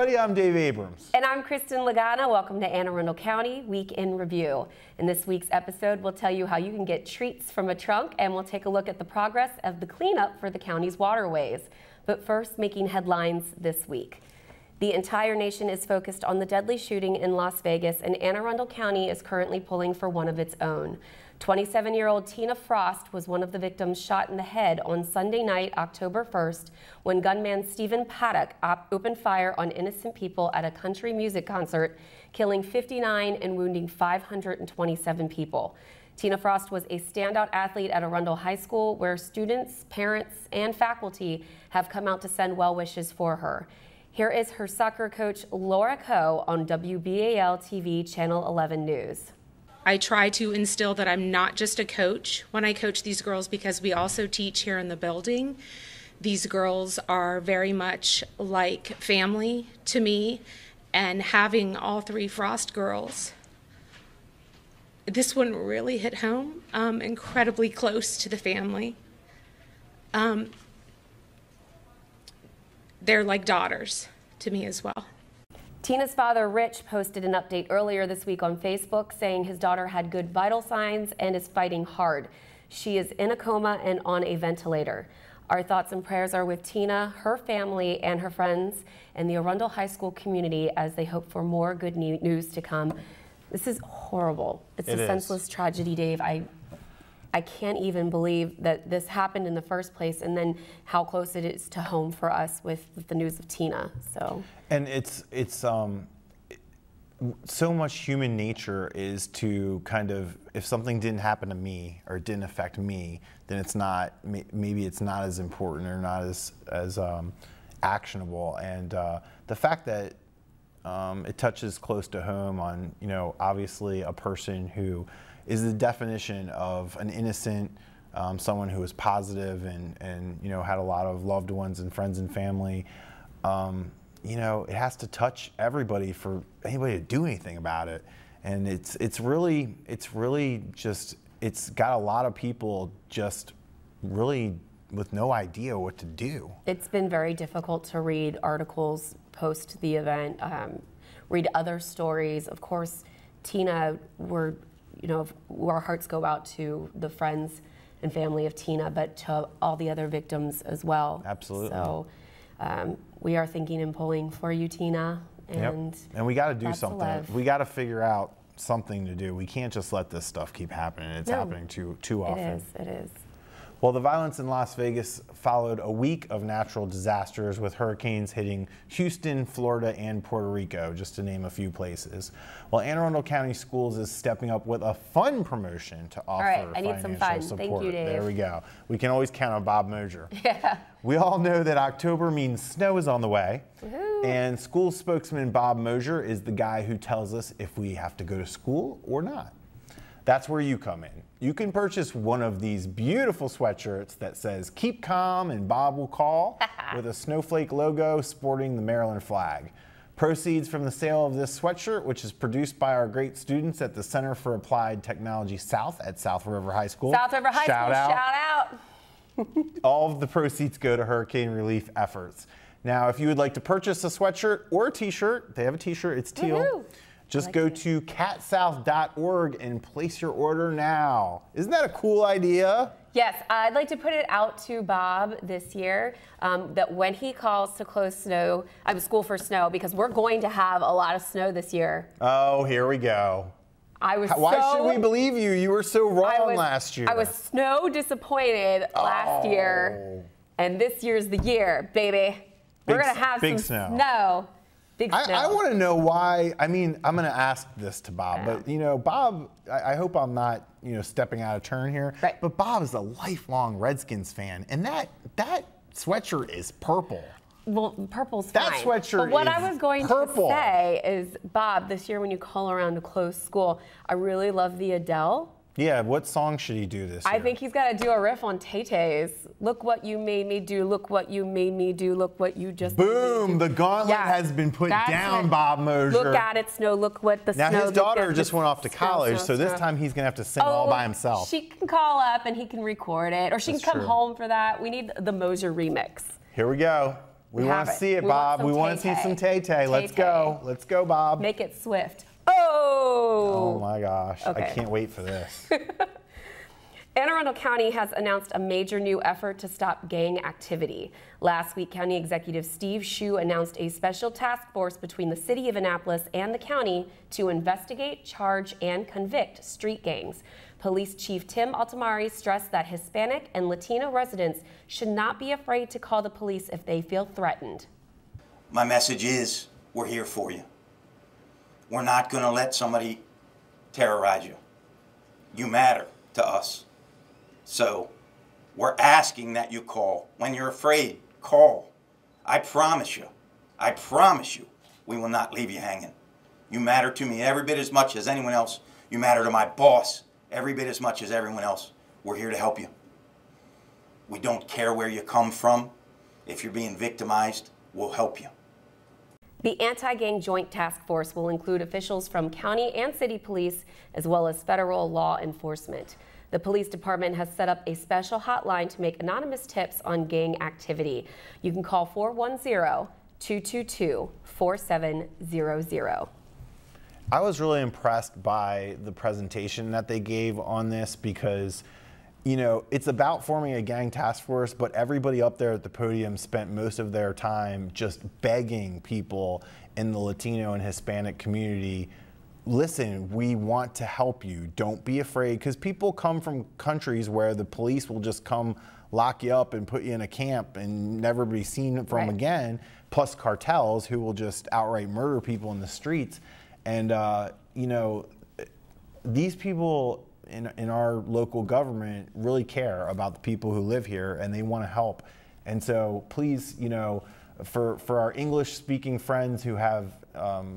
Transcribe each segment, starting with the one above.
everybody, I'm Dave Abrams. And I'm Kristin Lagana. Welcome to Arundel County Week in Review. In this week's episode, we'll tell you how you can get treats from a trunk, and we'll take a look at the progress of the cleanup for the county's waterways. But first, making headlines this week. The entire nation is focused on the deadly shooting in Las Vegas, and Arundel County is currently pulling for one of its own. 27-year-old Tina Frost was one of the victims shot in the head on Sunday night, October 1st, when gunman Stephen Paddock opened fire on innocent people at a country music concert, killing 59 and wounding 527 people. Tina Frost was a standout athlete at Arundel High School, where students, parents, and faculty have come out to send well wishes for her. Here is her soccer coach, Laura Coe, on WBAL TV Channel 11 News. I try to instill that I'm not just a coach when I coach these girls, because we also teach here in the building. These girls are very much like family to me, and having all three Frost girls, this one really hit home, incredibly close to the family. They're like daughters to me as well. Tina's father, Rich, posted an update earlier this week on Facebook saying his daughter had good vital signs and is fighting hard. She is in a coma and on a ventilator. Our thoughts and prayers are with Tina, her family, and her friends, and the Arundel High School community as they hope for more good news to come. This is horrible. It's a senseless tragedy, Dave. I can't even believe that this happened in the first place, and then how close it is to home for us with the news of Tina. And it's so much human nature is to kind of, if something didn't happen to me or it didn't affect me, then it's not, maybe it's not as important or not as actionable. And the fact that it touches close to home on, obviously a person who is the definition of an innocent, someone who was positive and had a lot of loved ones and friends and family. It has to touch everybody for anybody to do anything about it. And it's really just, it's got a lot of people just really with no idea what to do. It's been very difficult to read articles post the event, read other stories. Of course, Tina, our hearts go out to the friends and family of Tina, but to all the other victims as well. Absolutely. So we are thinking and pulling for you, Tina. And we got to do something. We got to figure out something to do. We can't just let this stuff keep happening. It's happening too often. It is. Well, the violence in Las Vegas followed a week of natural disasters, with hurricanes hitting Houston, Florida, and Puerto Rico, just to name a few places. Well, Anne Arundel County Schools is stepping up with a fun promotion to offer financial support. Thank you, Dave. There we go. We can always count on Bob Mosier. Yeah. We all know that October means snow is on the way. Woohoo. And school spokesman Bob Mosier is the guy who tells us if we have to go to school or not. That's where you come in. You can purchase one of these beautiful sweatshirts that says "Keep Calm and Bob Will Call" with a snowflake logo sporting the Maryland flag. Proceeds from the sale of this sweatshirt, which is produced by our great students at the Center for Applied Technology South at South River High School. South River High School, shout out. All of the proceeds go to hurricane relief efforts. Now, if you would like to purchase a sweatshirt or a t-shirt, they have a t-shirt, it's teal. Woohoo. Just go to catsouth.org and place your order now. Isn't that a cool idea? Yes, I'd like to put it out to Bob this year that when he calls to close school for snow, because we're going to have a lot of snow this year. Oh, here we go. Why should we believe you? You were so wrong last year. I was snow disappointed last year, and this year's the year, baby. We're going to have some snow. I want to know why. I mean, I'm going to ask this to Bob, but Bob, I hope I'm not, stepping out of turn here. Right. But Bob is a lifelong Redskins fan, and that sweatshirt is purple. Well, purple's fine. That sweatshirt is purple. But what I was going to say is, Bob, this year when you call around to close school, I really love the Adele. Yeah, what song should he do this year? I think he's got to do a riff on Tay-Tay's. Look what you made me do, look what you made me do, look what you just made me do. Boom, the gauntlet has been put down, Bob Mosier. Look at it, snow, look what the snow. Now his daughter just went off to college, so this time he's going to have to sing all by himself. She can call up and he can record it, or she can come home for that. We need the Mosier remix. Here we go. We want to see it, Bob. We want to see some Tay-Tay. Let's go. Let's go, Bob. Make it swift. Oh! Oh my gosh. Okay. I can't wait for this. Anne Arundel County has announced a major new effort to stop gang activity. Last week, County Executive Steve Shue announced a special task force between the city of Annapolis and the county to investigate, charge, and convict street gangs. Police Chief Tim Altamari stressed that Hispanic and Latino residents should not be afraid to call the police if they feel threatened. My message is, we're here for you. We're not going to let somebody terrorize you. You matter to us. So we're asking that you call. When you're afraid, call. I promise you, we will not leave you hanging. You matter to me every bit as much as anyone else. You matter to my boss every bit as much as everyone else. We're here to help you. We don't care where you come from. If you're being victimized, we'll help you. The Anti-Gang Joint Task Force will include officials from county and city police, as well as federal law enforcement. The police department has set up a special hotline to make anonymous tips on gang activity. You can call 410-222-4700. I was really impressed by the presentation that they gave on this because, you know, it's about forming a gang task force, but everybody up there at the podium spent most of their time just begging people in the Latino and Hispanic community, listen, we want to help you. Don't be afraid, because people come from countries where the police will just come lock you up and put you in a camp and never be seen from again, plus cartels who will just outright murder people in the streets. And, you know, these people in our local government really care about the people who live here, and they want to help. And so please, you know, for our English-speaking friends who have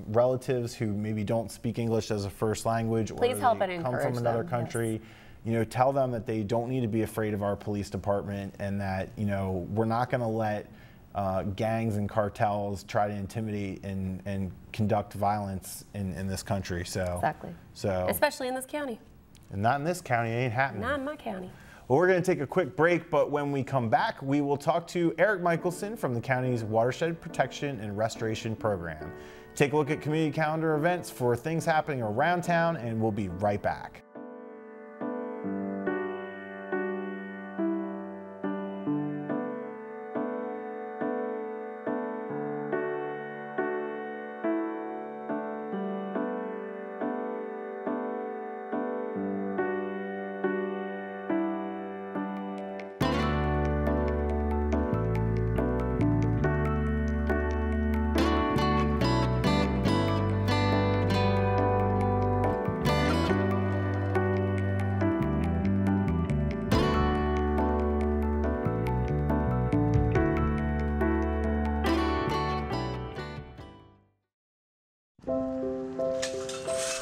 relatives who maybe don't speak English as a first language, or please help and they come encourage from another them, country, you know, tell them that they don't need to be afraid of our police department, and that, you know, we're not going to let gangs and cartels try to intimidate and conduct violence in this country. So Exactly. So especially in this county. And not in this county, it ain't happening. Not in my county. Well, we're going to take a quick break, but when we come back, we will talk to Erik Michelsen from the county's Watershed Protection and Restoration Program. Take a look at community calendar events for things happening around town, and we'll be right back.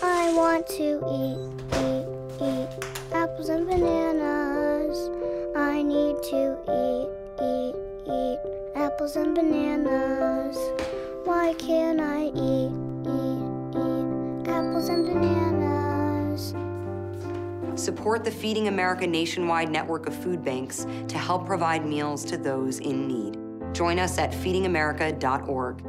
I want to eat apples and bananas. I need to eat apples and bananas. Why can't I eat apples and bananas? Support the Feeding America nationwide network of food banks to help provide meals to those in need. Join us at feedingamerica.org.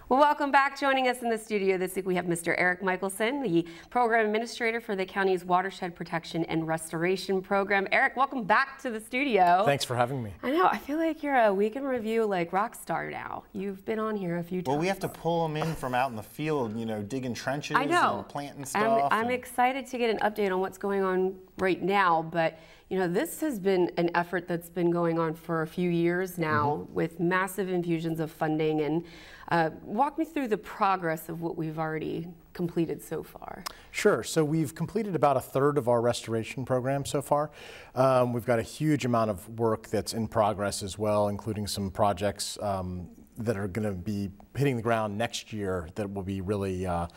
Well, welcome back. Joining us in the studio this week, we have Mr. Erik Michelsen, the Program Administrator for the county's Watershed Protection and Restoration Program. Erik, welcome back to the studio. Thanks for having me. I know. I feel like you're a Week in Review like rock star now. You've been on here a few times. Well, we have to pull them in from out in the field, you know, digging trenches I know. and planting stuff. I'm excited to get an update on what's going on right now, but you know, this has been an effort that's been going on for a few years now with massive infusions of funding. And walk me through the progress of what we've already completed so far. Sure. So we've completed about a third of our restoration program so far. We've got a huge amount of work that's in progress as well, including some projects that are going to be hitting the ground next year that will be really, I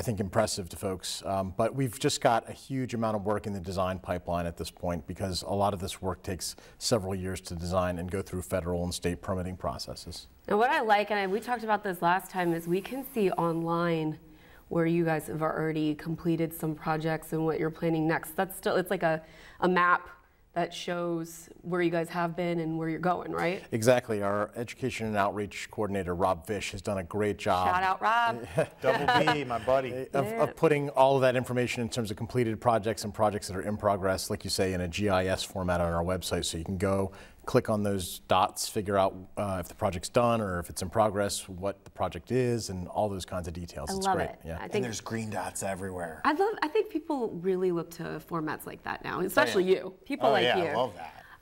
think, impressive to folks. But we've just got a huge amount of work in the design pipeline at this point, because a lot of this work takes several years to design and go through federal and state permitting processes. And what I like, and we talked about this last time, is we can see online where you guys have already completed some projects and what you're planning next. That's still, it's like a map that shows where you guys have been and where you're going, right? Exactly. Our education and outreach coordinator, Rob Fish, has done a great job. Shout out, Rob. Double B, my buddy. Of putting all of that information in terms of completed projects and projects that are in progress, like you say, in a GIS format on our website. So you can go click on those dots, figure out if the project's done or if it's in progress, what the project is, and all those kinds of details. I It's love great. it. Yeah. I And think there's green dots everywhere. I think people really look to formats like that now, especially you. People like yeah, you. I love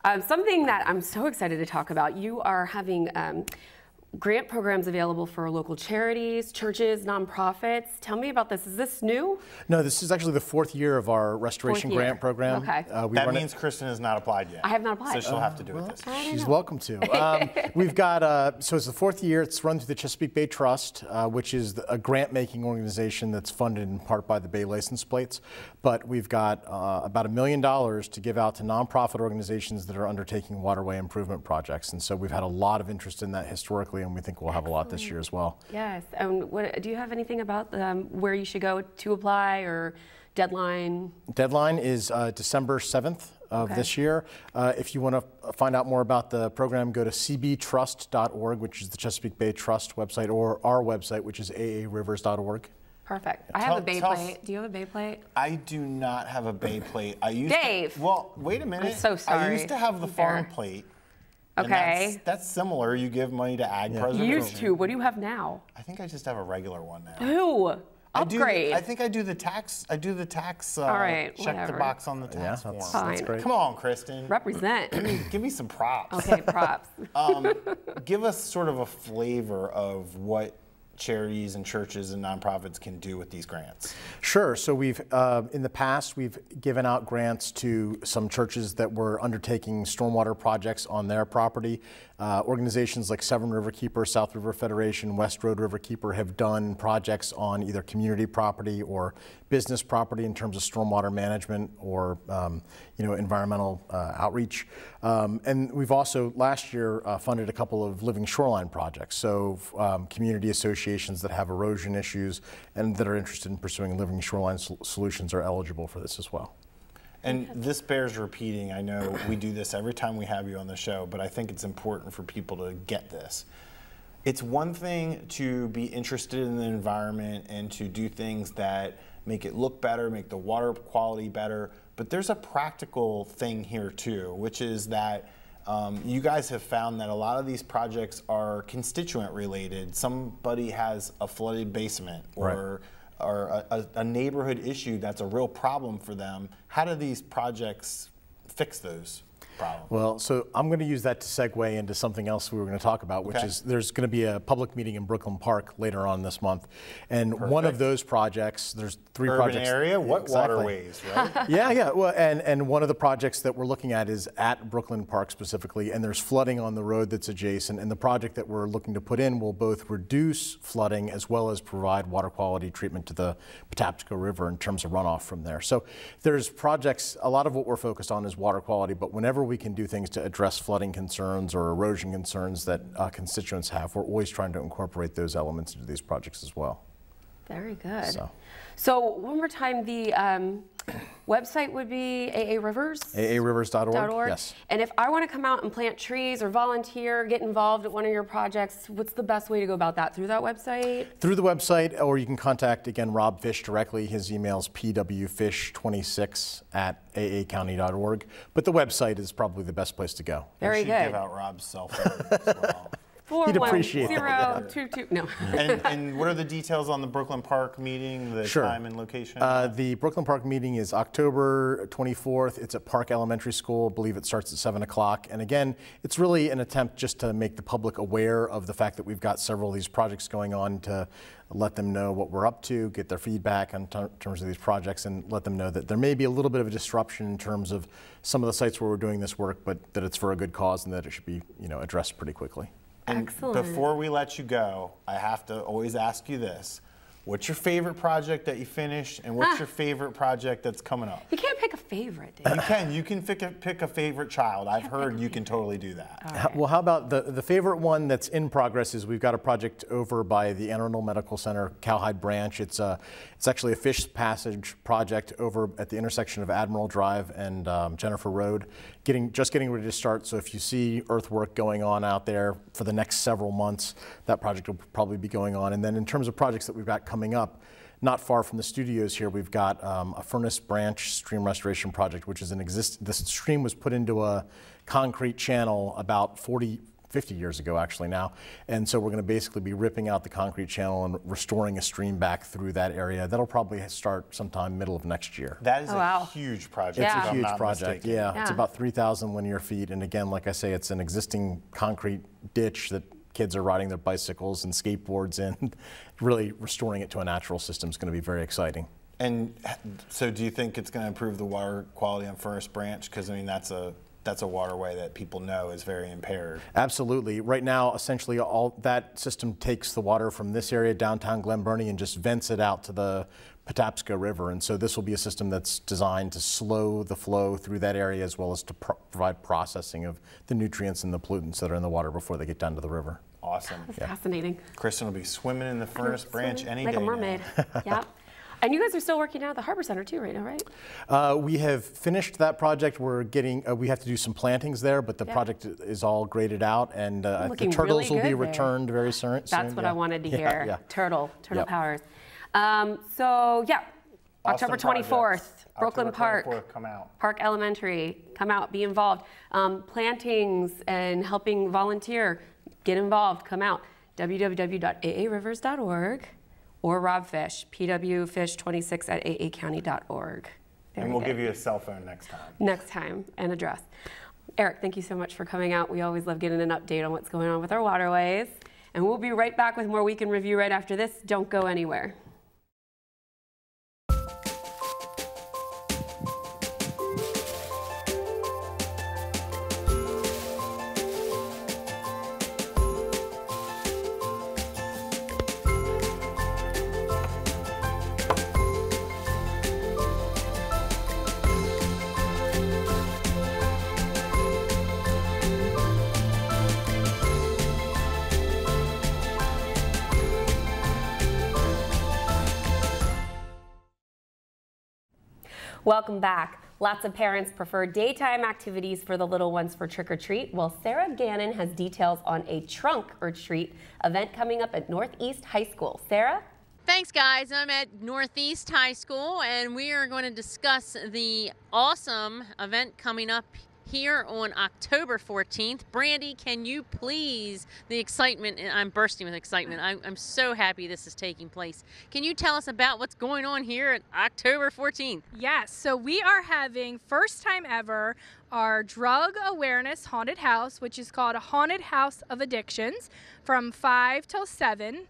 that. Something that I'm so excited to talk about, you are having grant programs available for local charities, churches, nonprofits. Tell me about this. Is this new? No, this is actually the 4th year of our restoration Fourth year. grant program. Okay. That means Kristin has not applied yet. I have not applied. So she'll have to do it this year. She's welcome to. We've got, so it's the 4th year. It's run through the Chesapeake Bay Trust, which is a grant-making organization that's funded in part by the Bay license plates. But we've got about $1 million to give out to nonprofit organizations that are undertaking waterway improvement projects. And so we've had a lot of interest in that historically, and we think we'll have a lot this year as well. Yes. Do you have anything about where you should go to apply or deadline? Deadline is December 7th of this year. If you want to find out more about the program, go to cbtrust.org, which is the Chesapeake Bay Trust website, or our website, which is aaRivers.org. Perfect. I have a Bay plate. Do you have a Bay plate? I do not have a Bay plate. Dave. Well, wait a minute. I'm so sorry. I used to have the farm plate. and Okay. That's similar. You give money to ag preservation. You used to. What do you have now? I think I just have a regular one now. Ooh. Upgrade. I think I do the tax. I do the tax. All right, check whatever. the box on the tax form. that's Fine. great. Come on, Kristin. Represent. Give me some props. Okay, props. Give us sort of a flavor of what charities and churches and nonprofits can do with these grants. Sure. So we've, in the past, we've given out grants to some churches that were undertaking stormwater projects on their property. Organizations like Severn River Keeper, South River Federation, West Road River Keeper have done projects on either community property or business property in terms of stormwater management or environmental outreach. And we've also last year funded a couple of living shoreline projects. So community associations that have erosion issues and that are interested in pursuing living shoreline solutions are eligible for this as well. And this bears repeating. I know we do this every time we have you on the show, but I think it's important for people to get this. It's one thing to be interested in the environment and to do things that make it look better, make the water quality better, but there's a practical thing here too, which is that you guys have found that a lot of these projects are constituent related. Somebody has a flooded basement or a neighborhood issue that's a real problem for them. How do these projects fix those problems? Well, so I'm going to use that to segue into something else we were going to talk about, which is there's going to be a public meeting in Brooklyn Park later on this month. And one of those projects, there's three projects. Urban area? What waterways, right? Yeah. Well, and one of the projects that we're looking at is at Brooklyn Park specifically, and there's flooding on the road that's adjacent. And the project that we're looking to put in will both reduce flooding as well as provide water quality treatment to the Patapsco River in terms of runoff from there. So there's projects, a lot of what we're focused on is water quality, but whenever we can do things to address flooding concerns or erosion concerns that constituents have, we're always trying to incorporate those elements into these projects as well. Very good. So one more time, the website would be AARivers? AARivers.org, yes. And if I want to come out and plant trees or volunteer, get involved at one of your projects, what's the best way to go about that? Through that website? Through the website, or you can contact, again, Rob Fish directly. His email is pwfish26@aacounty.org. But the website is probably the best place to go. Very good. Give out Rob's cell phone as well. He'd appreciate that. 41022. No. And what are the details on the Brooklyn Park meeting, the time and location? The Brooklyn Park meeting is October 24th. It's at Park Elementary School. I believe it starts at 7 o'clock. And again, it's really an attempt just to make the public aware of the fact that we've got several of these projects going on, to let them know what we're up to, get their feedback in terms of these projects, and let them know that there may be a little bit of a disruption in terms of some of the sites where we're doing this work, but that it's for a good cause and that it should be addressed pretty quickly. And excellent. Before we let you go, I have to always ask you this. What's your favorite project that you finished, and what's your favorite project that's coming up? You can't pick a favorite, Dave. You can pick a favorite child. I've heard you can totally do that. Right. Well, how about the favorite one that's in progress is we've got a project over by the Arundel Medical Center, Cowhide Branch. It's actually a fish passage project over at the intersection of Admiral Drive and Jennifer Road. just getting ready to start. So if you see earthwork going on out there for the next several months, that project will probably be going on. And then in terms of projects that we've got coming up, not far from the studios here, we've got a Furnace Branch stream restoration project, which is the stream was put into a concrete channel about 50 years ago actually now. And so we're going to basically be ripping out the concrete channel and restoring a stream back through that area. That'll probably start sometime middle of next year. That is a huge project. Yeah. It's a huge project, Yeah. It's about 3,000 linear feet. And again, like I say, it's an existing concrete ditch that kids are riding their bicycles and skateboards in. Really restoring it to a natural system is going to be very exciting. And so do you think it's going to improve the water quality on Furnace Branch? Because I mean, that's a waterway that people know is very impaired. Absolutely. Right now, essentially, all that system takes the water from this area, downtown Glen Burnie, and just vents it out to the Patapsco River. And so this will be a system that's designed to slow the flow through that area, as well as to provide processing of the nutrients and the pollutants that are in the water before they get down to the river. Awesome. That's fascinating. Kristin will be swimming in the Furnace Branch any day. Like a mermaid. Yeah. And you guys are still working out at the Harbor Center too right now, right? We have finished that project. We're getting, we have to do some plantings there, but the project is all graded out, and the turtles will be returned very soon. That's what I wanted to hear. Yeah. Turtle powers. So yeah, October 24th, Brooklyn Park. 24th, come out. Park Elementary, come out, be involved. Plantings and helping volunteer, get involved, come out. www.aarivers.org. or Rob Fish, pwfish26@aacounty.org. And we'll give you a cell phone next time. Next time, and address. Eric, thank you so much for coming out. We always love getting an update on what's going on with our waterways. And we'll be right back with more Week in Review right after this. Don't go anywhere. Welcome back. Lots of parents prefer daytime activities for the little ones for trick or treat. Well, Sara Gannon has details on a trunk or treat event coming up at Northeast High School. Sarah? Thanks, guys. I'm at Northeast High School, and we are going to discuss the awesome event coming up here on October 14th. Brandy, can you please, the excitement, I'm bursting with excitement. I'm so happy this is taking place. Can you tell us about what's going on here at October 14th? Yes, so we are having, first time ever, our drug awareness haunted house, which is called a Haunted House of Addictions, from 5 till 7.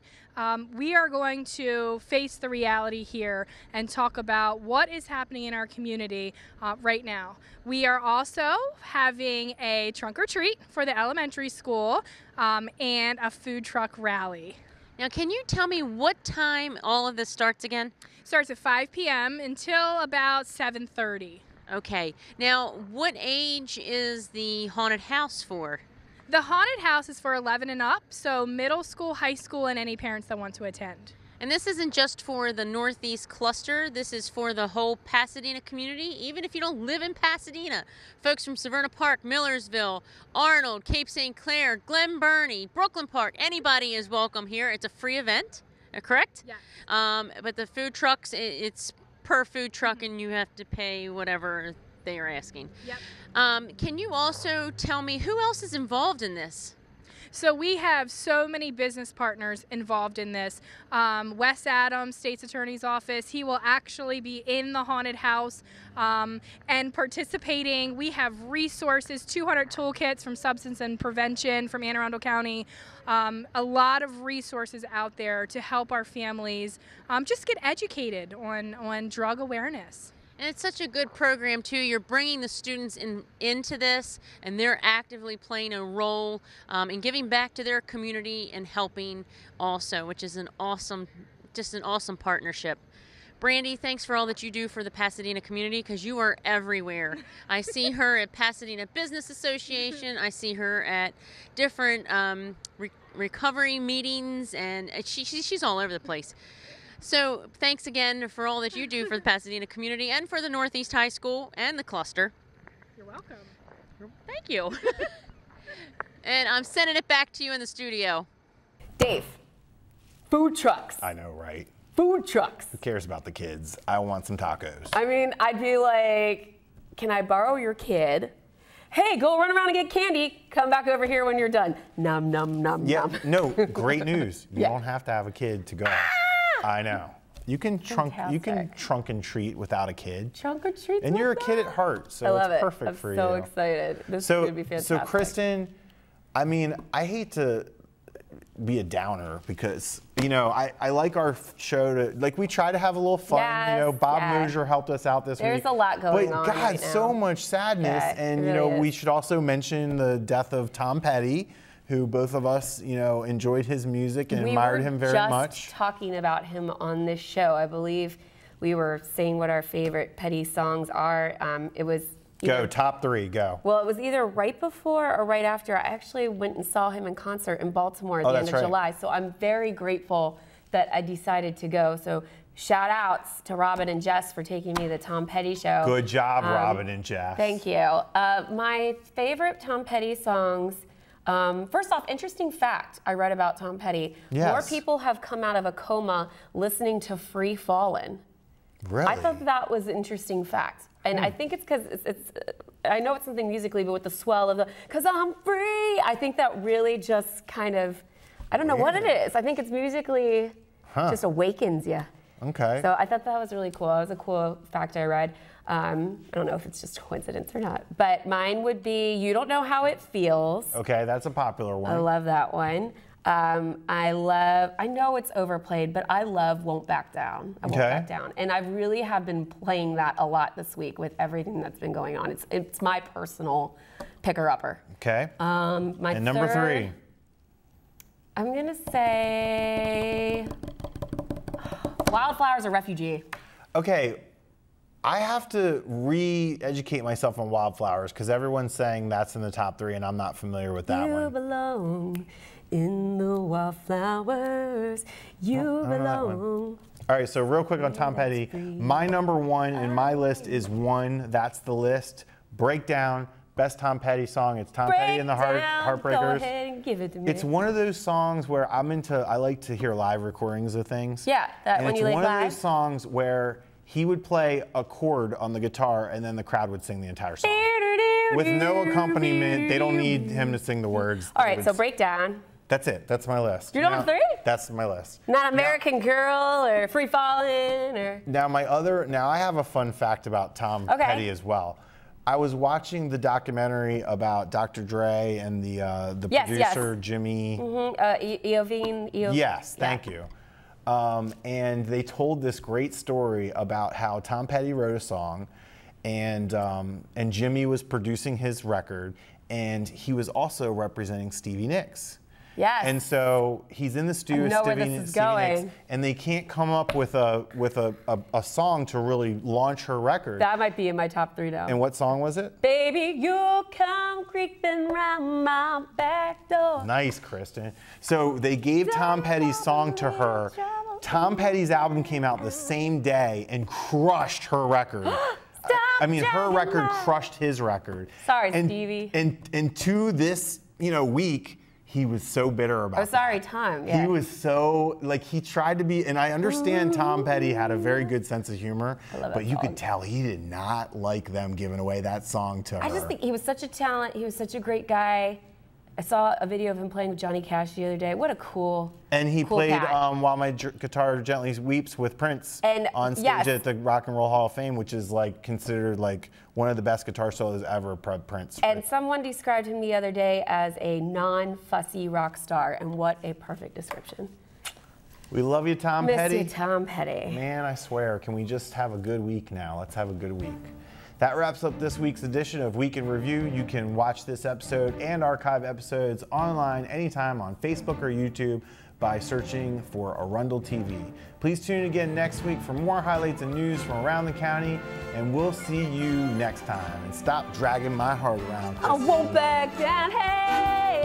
We are going to face the reality here and talk about what is happening in our community right now. We are also having a trunk or treat for the elementary school and a food truck rally. Now, can you tell me what time all of this starts again? Starts at 5 p.m. until about 7:30. Okay. Now, what age is the haunted house for? The haunted house is for 11 and up, so middle school, high school, and any parents that want to attend. And this isn't just for the Northeast cluster, this is for the whole Pasadena community, even if you don't live in Pasadena. Folks from Severna Park, Millersville, Arnold, Cape St. Clair, Glen Burnie, Brooklyn Park, anybody is welcome here. It's a free event, correct? Yeah. But the food trucks, it's per food truck, and you have to pay whatever they are asking. Yep. Can you also tell me who else is involved in this? So we have so many business partners involved in this. Wes Adams, State's Attorney's Office, he will actually be in the haunted house and participating. We have resources, 200 toolkits from Substance and Prevention from Anne Arundel County. A lot of resources out there to help our families just get educated on drug awareness. And it's such a good program, too. You're bringing the students into this, and they're actively playing a role in giving back to their community and helping also, which is just an awesome partnership. Brandy, thanks for all that you do for the Pasadena community, because you are everywhere. I see her at Pasadena Business Association. I see her at different recovery meetings, and she's all over the place. So thanks again for all that you do for the Pasadena community and for the Northeast High School and the cluster. You're welcome. Thank you. And I'm sending it back to you in the studio. Dave, food trucks. I know, right? Food trucks. Who cares about the kids? I want some tacos. I mean, I'd be like, can I borrow your kid? Hey, go run around and get candy. Come back over here when you're done. Nom, nom, nom, nom. No, great news. You Yeah. don't have to have a kid to go. I know. You can trunk and treat without a kid. Trunk or treat. And you're a kid at heart, so I love it's it. perfect for you. I'm so excited. This is going to be fantastic. So Kristin, I mean, I hate to be a downer because, you know, I like our show to, like, we try to have a little fun. Yes, you know, Bob yeah. Mosier helped us out this week. There's a lot going on But God, right now. so much sadness. Yeah, and, it you know, really we is. should also mention the death of Tom Petty, who both of us, you know, enjoyed his music and admired him very much. We were just talking about him on this show. I believe we were saying what our favorite Petty songs are. It was Go, top three, go. Well, it was either right before or right after. I actually went and saw him in concert in Baltimore at the end of July. So I'm very grateful that I decided to go. So shout outs to Robin and Jess for taking me to the Tom Petty show. Good job, Robin and Jess. Thank you. My favorite Tom Petty songs. First off, interesting fact I read about Tom Petty. Yes. More people have come out of a coma listening to Free Fallin'. Really? I thought that was an interesting fact. And I think it's because I know it's something musically, but with the swell of the, 'cause I'm free, I think that really just kind of, I don't know what it is. I think it's musically just awakens you. Okay. So I thought that was really cool. That was a cool fact I read. I don't know if it's just a coincidence or not, but mine would be You Don't Know How It Feels. Okay, that's a popular one. I love that one. I know it's overplayed, but I love Won't Back Down. I Won't Back Down. And I really have been playing that a lot this week with everything that's been going on. It's my personal picker-upper. Okay. My and number third, 3. I'm gonna say Wildflowers or Refugee. Okay, I have to re-educate myself on Wildflowers because everyone's saying that's in the top 3 and I'm not familiar with that You one. belong in the wildflowers. You belong. All right, so real quick on Tom Petty. My number 1 in my list is One, That's the List. Breakdown, best Tom Petty song. It's Tom Petty and the Heartbreakers. Go ahead and give it to me. It's one of those songs where I like to hear live recordings of things. Yeah, that and when it's you like one live. of those songs where he would play a chord on the guitar and then the crowd would sing the entire song. With no accompaniment, they don't need him to sing the words. All right, so Breakdown. That's it. That's my list. You're number 3? That's my list. Not American Girl or Free Fallin' or. Now I have a fun fact about Tom Petty as well. I was watching the documentary about Dr. Dre and the producer Jimmy. Iovine. Yes, thank you. And they told this great story about how Tom Petty wrote a song, and Jimmy was producing his record, and he was also representing Stevie Nicks. Yes. And so he's in the studio with Stevie Nicks, and they can't come up with a song to really launch her record. That might be in my top 3 now. And what song was it? Baby, you'll come creeping round my back door. Nice, Kristin. So they gave Tom Petty's song to her. Tom Petty's album came out the same day and crushed her record. I mean, her record crushed his record. Sorry, Stevie. And to this, week, he was so bitter about it. Oh, sorry, Tom. Yeah. He was so, he tried to be, and I understand Tom Petty had a very good sense of humor, but you could tell he did not like them giving away that song to her. I just think he was such a talent. He was such a great guy. I saw a video of him playing with Johnny Cash the other day. What a cool And he cool played cat. While My Guitar Gently Weeps with Prince on stage at the Rock and Roll Hall of Fame, which is considered one of the best guitar solos ever, Prince. And someone described him the other day as a non-fussy rock star, and what a perfect description. We love you, Tom Petty. Miss you, Tom Petty. Man, I swear, can we just have a good week now? Let's have a good week. That wraps up this week's edition of Week in Review. You can watch this episode and archive episodes online anytime on Facebook or YouTube by searching for Arundel TV. Please tune in again next week for more highlights and news from around the county, and we'll see you next time. And stop dragging my heart around. I won't back down, hey!